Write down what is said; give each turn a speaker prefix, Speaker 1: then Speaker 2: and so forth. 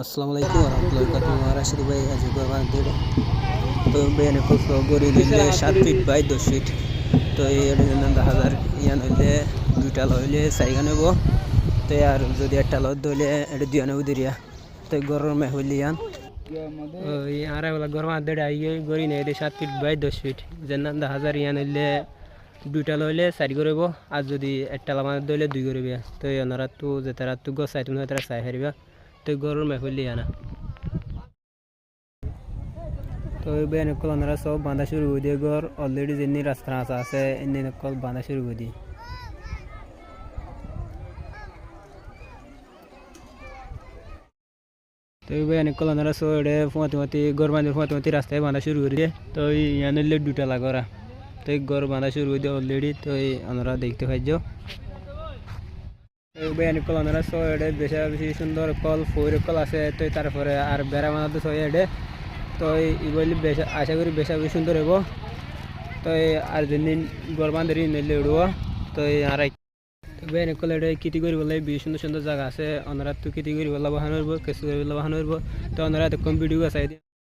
Speaker 1: আসসালামু আলাইকুম warahmatullahi wabarakatuh Rashid ভাই আজ গরমান দেড় তো বেনে কত গরি দিলে 7 ফিট বাই 10 ফিট তো এর জন্য 10000 ইয়ান হইলে দুইটা লইলে সাইগা নেব তো আর যদি একটা লদ দইলে এটা দিয়া নেব দিরিয়া তো গরর মে হইলি ইয়ান ওই আরে বলা গরমান দেড় আই গরি নেই 7 ফিট বাই 10 ফিট জন্য 10000 ইয়ান হইলে দুইটা লইলে 4 করব আর যদি একটা লামা দইলে 2 করবে তো এনারা তো যেতারা তো গসাই তুমি তারা চাই হারিবা তো গরুর মেহলি আনা তো বেন কল ওনারা সব বাঁধা শুরু করে দিয়ে গর অলরেডি যেমনি রাস্তা আছে এমনি কল বাঁধা শুরু করে দিয়ে তো বেন কল ওনারা সব এডে ফুয়াতি গর বাঁধে ফুয়াতি রাস্তায় বাঁধা শুরু করে দিয়ে তো ইয়ানের দুটা লাগরা তো গর বাঁধা শুরু করে দিয়ে অলরেডি তো ওনারা দেখতে পাইছ বেন কল ওনারা সব এডে বেশি সুন্দর কল ফোর কল আছে তো তারপরে আর বেড়া বাঁধাতে সব এডে তো এগুলি আশা করি বেশি সুন্দর হব তো আর যেদিন গরমান দেরি নিলে উড়ব তো আর বেন কলে খেতি করি বলে সুন্দর সুন্দর জায়গা আছে ওনারা তো খেতি করি বলা বাহানো হইব কিছু করি বলা বাহানো হইব তো ওনারা কম ভিডিও আছে